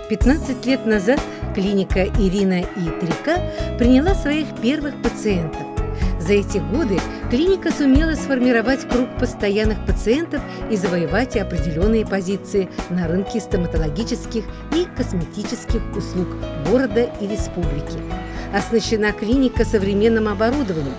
15 лет назад клиника Ирина и 3К приняла своих первых пациентов. За эти годы клиника сумела сформировать круг постоянных пациентов и завоевать определенные позиции на рынке стоматологических и косметических услуг города и республики. Оснащена клиника современным оборудованием.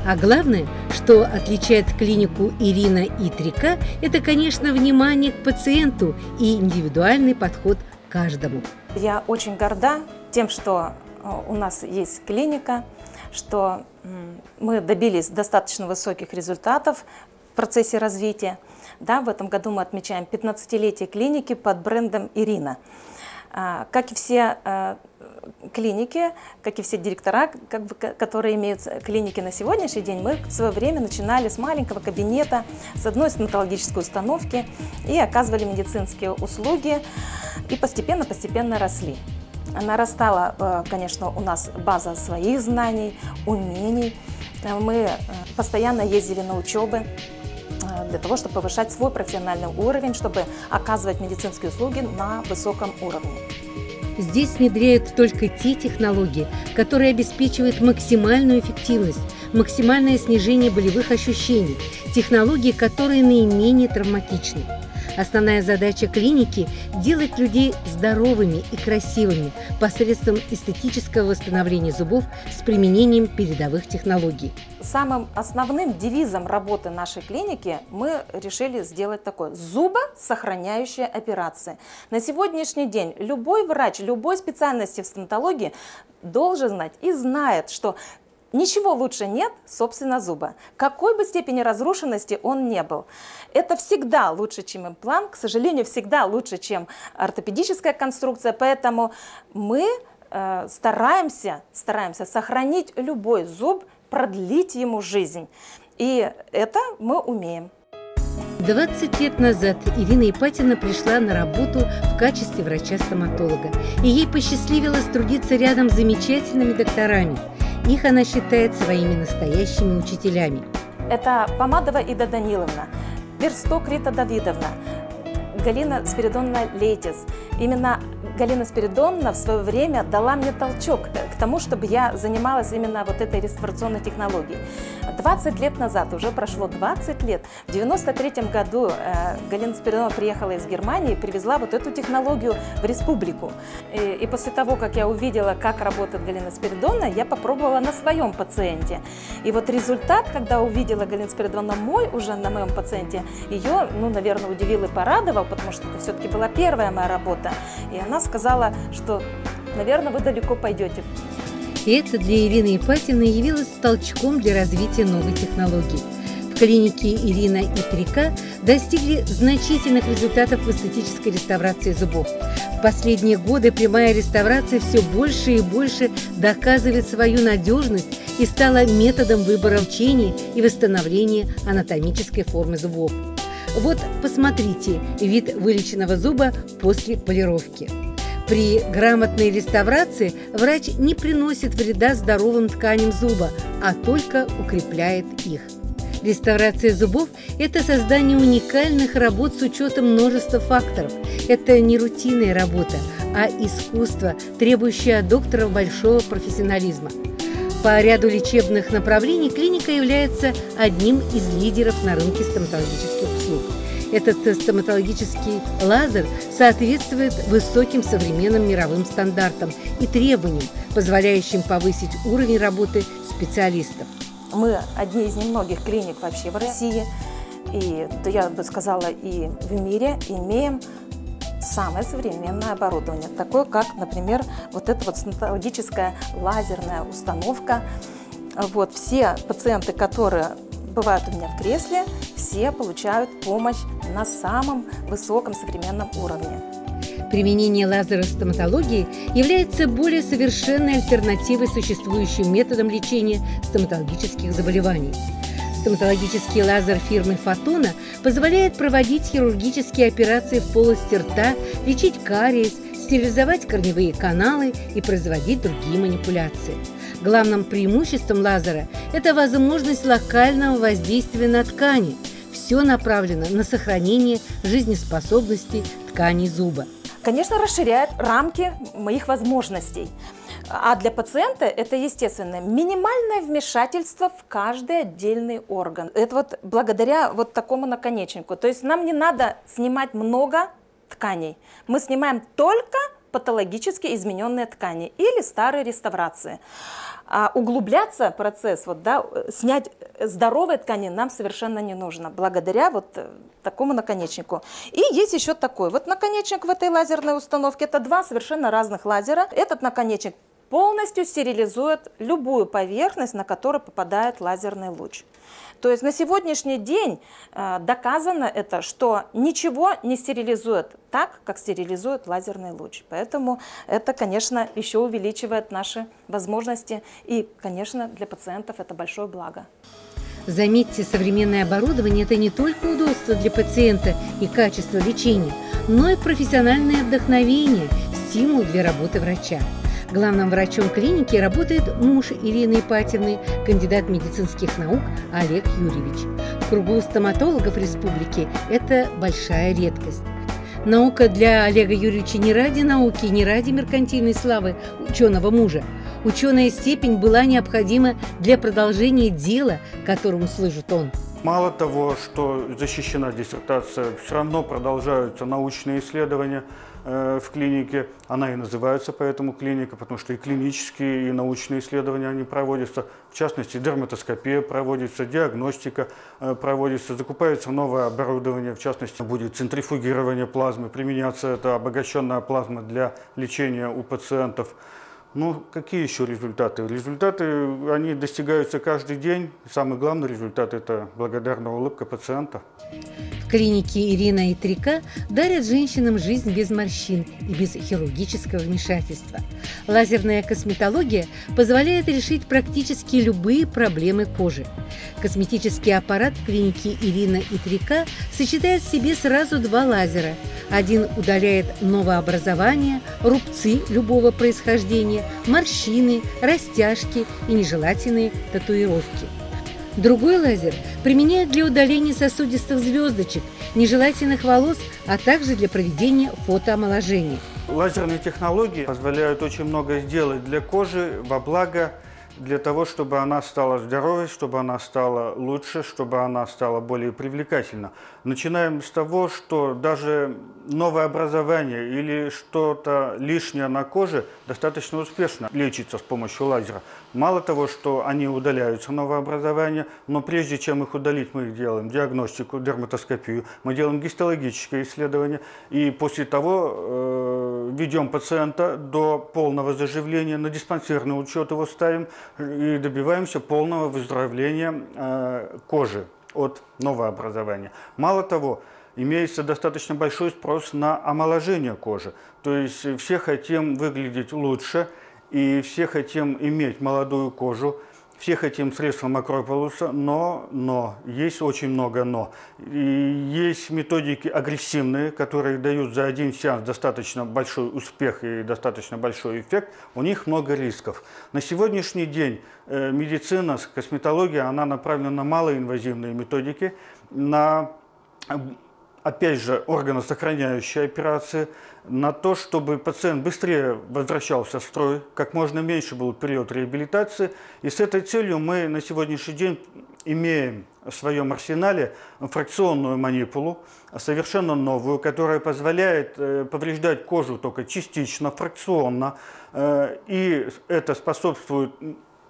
А главное, что отличает клинику Ирина и 3К, это, конечно, внимание к пациенту и индивидуальный подход к каждому. Я очень горда тем, что у нас есть клиника, что мы добились достаточно высоких результатов в процессе развития. Да, в этом году мы отмечаем 15-летие клиники под брендом Ирина. Как и все клиники, как и все директора, которые имеют клиники на сегодняшний день, мы в свое время начинали с маленького кабинета, с одной стоматологической установки и оказывали медицинские услуги, и постепенно росли. Нарастала, конечно, у нас база своих знаний, умений. Мы постоянно ездили на учебы для того, чтобы повышать свой профессиональный уровень, чтобы оказывать медицинские услуги на высоком уровне. Здесь внедряют только те технологии, которые обеспечивают максимальную эффективность, максимальное снижение болевых ощущений, технологии, которые наименее травматичны. Основная задача клиники – делать людей здоровыми и красивыми посредством эстетического восстановления зубов с применением передовых технологий. Самым основным девизом работы нашей клиники мы решили сделать такое – зубосохраняющая операция. На сегодняшний день любой врач, любой специальности в стоматологии должен знать и знает, что ничего лучше нет, собственно, зуба. Какой бы степени разрушенности он не был. Это всегда лучше, чем имплант, к сожалению, всегда лучше, чем ортопедическая конструкция. Поэтому мы стараемся сохранить любой зуб, продлить ему жизнь. И это мы умеем. 20 лет назад Ирина Ипатина пришла на работу в качестве врача-стоматолога. И ей посчастливилось трудиться рядом с замечательными докторами. Их она считает своими настоящими учителями. Это Помадова Ида Даниловна, Версток Рита Давидовна, Галина Спиридоновна Летис. Именно Галина Спиридоновна в свое время дала мне толчок к тому, чтобы я занималась именно вот этой реставрационной технологией. 20 лет назад, уже прошло 20 лет, в 1993 году Галина Спиридоновна приехала из Германии и привезла вот эту технологию в республику. И после того, как я увидела, как работает Галина Спиридоновна, я попробовала на своем пациенте. И вот результат, когда увидела Галина Спиридоновна уже на моем пациенте, ее, наверное, удивил и порадовал, потому что это все-таки была первая моя работа. И она сказала, что, наверное, вы далеко пойдете. И это для Ирины Ипатиной явилось толчком для развития новой технологии. В клинике Ирина и 3К достигли значительных результатов в эстетической реставрации зубов. В последние годы прямая реставрация все больше и больше доказывает свою надежность и стала методом выбора лечения и восстановления анатомической формы зубов. Вот посмотрите вид вылеченного зуба после полировки. При грамотной реставрации врач не приносит вреда здоровым тканям зуба, а только укрепляет их. Реставрация зубов – это создание уникальных работ с учетом множества факторов. Это не рутинная работа, а искусство, требующее от докторов большого профессионализма. По ряду лечебных направлений клиника является одним из лидеров на рынке стоматологических услуг. Этот стоматологический лазер соответствует высоким современным мировым стандартам и требованиям, позволяющим повысить уровень работы специалистов. Мы одни из немногих клиник вообще в России, и, я бы сказала, и в мире имеем самое современное оборудование, такое как, например, вот эта вот стоматологическая лазерная установка. Вот, все пациенты, которые бывают у меня в кресле, все получают помощь на самом высоком современном уровне. Применение лазера в стоматологии является более совершенной альтернативой существующим методам лечения стоматологических заболеваний. Стоматологический лазер фирмы Фотона позволяет проводить хирургические операции в полости рта, лечить кариес, стерилизовать корневые каналы и производить другие манипуляции. Главным преимуществом лазера – это возможность локального воздействия на ткани. Все направлено на сохранение жизнеспособности тканей зуба. конечно, расширяет рамки моих возможностей. А для пациента это, естественно, минимальное вмешательство в каждый отдельный орган. Это вот благодаря вот такому наконечнику. То есть нам не надо снимать много тканей. Мы снимаем только патологически измененные ткани или старые реставрации. А углубляться в процесс, снять здоровые ткани нам совершенно не нужно, благодаря вот такому наконечнику. И есть еще такой вот наконечник в этой лазерной установке. Это два совершенно разных лазера. Этот наконечник полностью стерилизует любую поверхность, на которую попадает лазерный луч. То есть на сегодняшний день доказано это, что ничего не стерилизует так, как стерилизует лазерный луч. Поэтому это, конечно, еще увеличивает наши возможности. И, конечно, для пациентов это большое благо. Заметьте, современное оборудование – это не только удобство для пациента и качество лечения, но и профессиональное вдохновение, стимул для работы врача. Главным врачом клиники работает муж Ирины Ипатьевны, кандидат медицинских наук Олег Юрьевич. В кругу стоматологов республики это большая редкость. Наука для Олега Юрьевича не ради науки, не ради меркантильной славы ученого мужа. Ученая степень была необходима для продолжения дела, которому служит он. Мало того, что защищена диссертация, все равно продолжаются научные исследования в клинике. Она и называется поэтому клиника, потому что и клинические, и научные исследования они проводятся. В частности, дерматоскопия проводится, диагностика проводится, закупается новое оборудование. В частности, будет центрифугирование плазмы, применяться это обогащенная плазма для лечения у пациентов. Ну, какие еще результаты? Результаты, они достигаются каждый день. Самый главный результат – это благодарная улыбка пациента. В клинике Ирина и Трика дарят женщинам жизнь без морщин и без хирургического вмешательства. Лазерная косметология позволяет решить практически любые проблемы кожи. Косметический аппарат в клинике Ирина и Трика сочетает в себе сразу два лазера. Один удаляет новообразования, рубцы любого происхождения, морщины, растяжки и нежелательные татуировки. Другой лазер применяют для удаления сосудистых звездочек, нежелательных волос, а также для проведения фотоомоложения. Лазерные технологии позволяют очень много сделать для кожи во благо, для того, чтобы она стала здоровой, чтобы она стала лучше, чтобы она стала более привлекательна. Начинаем с того, что даже новое образование или что-то лишнее на коже достаточно успешно лечится с помощью лазера. Мало того, что они удаляются, новообразования, но прежде чем их удалить, мы делаем диагностику, дерматоскопию, мы делаем гистологическое исследование, и после того ведем пациента до полного заживления, на диспансерный учет его ставим и добиваемся полного выздоровления кожи от новообразования. Мало того, имеется достаточно большой спрос на омоложение кожи, то есть все хотим выглядеть лучше, и все хотим иметь молодую кожу, все хотим средства макрополуса, но, есть очень много но. И есть методики агрессивные, которые дают за один сеанс достаточно большой успех и достаточно большой эффект, у них много рисков. На сегодняшний день медицина, косметология, она направлена на малоинвазивные методики, на, опять же, органосохраняющие операции, на то, чтобы пациент быстрее возвращался в строй, как можно меньше был период реабилитации. И с этой целью мы на сегодняшний день имеем в своем арсенале фракционную манипулу, совершенно новую, которая позволяет повреждать кожу только частично, фракционно. И это способствует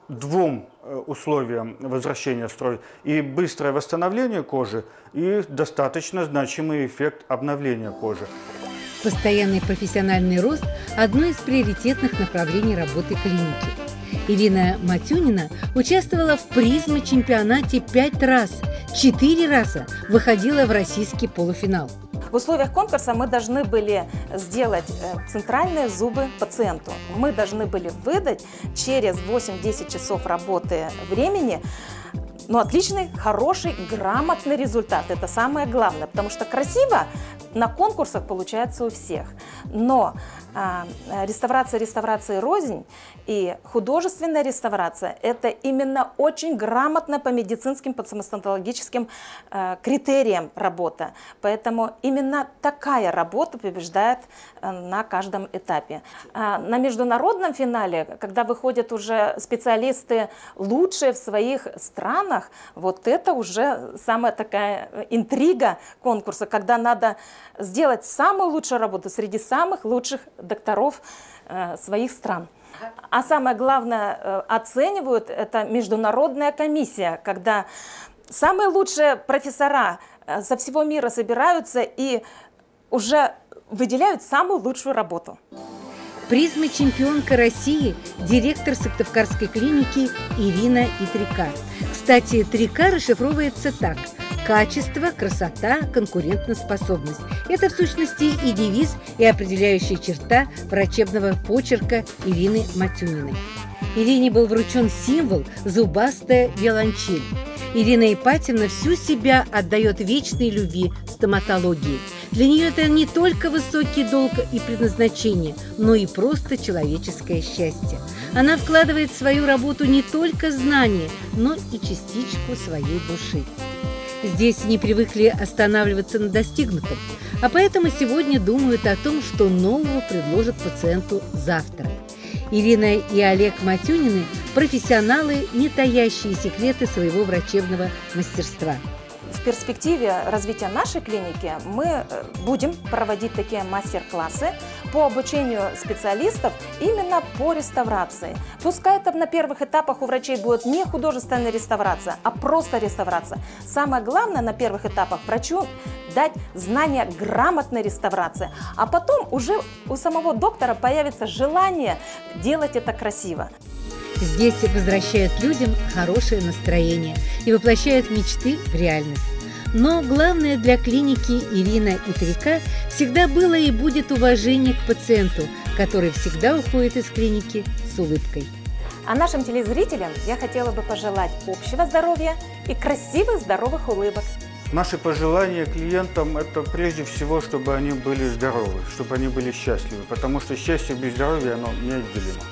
двум условиям возвращения в строй: и быстрое восстановление кожи, и достаточно значимый эффект обновления кожи. Постоянный профессиональный рост – одно из приоритетных направлений работы клиники. Ирина Матюнина участвовала в призма-чемпионате 5 раз, 4 раза выходила в российский полуфинал. В условиях конкурса мы должны были сделать центральные зубы пациенту. Мы должны были выдать через 8-10 часов работы времени отличный, хороший, грамотный результат. Это самое главное, потому что красиво на конкурсах получается у всех. Но реставрация рознь, и художественная реставрация – это именно очень грамотно по медицинским, по стоматологическим критериям работа. Поэтому именно такая работа побеждает на каждом этапе. На международном финале, когда выходят уже специалисты лучшие в своих странах, вот это уже самая такая интрига конкурса, когда надо сделать самую лучшую работу среди самых лучших докторов своих стран. А самое главное, оценивают это международная комиссия, когда самые лучшие профессора со всего мира собираются и уже выделяют самую лучшую работу. Призма чемпионка России, директор Сыктывкарской клиники Ирина Итрика. Кстати, Трика расшифровывается так: качество, красота, конкурентоспособность. Это в сущности и девиз, и определяющая черта врачебного почерка Ирины Матюниной. Ирине был вручен символ «Зубастая виолончель». Ирина Ипатьевна всю себя отдает вечной любви стоматологии. Для нее это не только высокий долг и предназначение, но и просто человеческое счастье. Она вкладывает в свою работу не только знания, но и частичку своей души. Здесь не привыкли останавливаться на достигнутом, а поэтому сегодня думают о том, что нового предложат пациенту завтра. Ирина и Олег Матюнины – профессионалы, не таящие секреты своего врачебного мастерства. В перспективе развития нашей клиники мы будем проводить такие мастер-классы по обучению специалистов именно по реставрации. Пускай это на первых этапах у врачей будет не художественная реставрация, а просто реставрация. Самое главное на первых этапах врачу дать знания грамотной реставрации, а потом уже у самого доктора появится желание делать это красиво. Здесь возвращают людям хорошее настроение и воплощают мечты в реальность. Но главное для клиники Ирина Итрика всегда было и будет уважение к пациенту, который всегда уходит из клиники с улыбкой. А нашим телезрителям я хотела бы пожелать общего здоровья и красивых, здоровых улыбок. Наши пожелания клиентам – это прежде всего, чтобы они были здоровы, чтобы они были счастливы, потому что счастье без здоровья, оно неотделимо.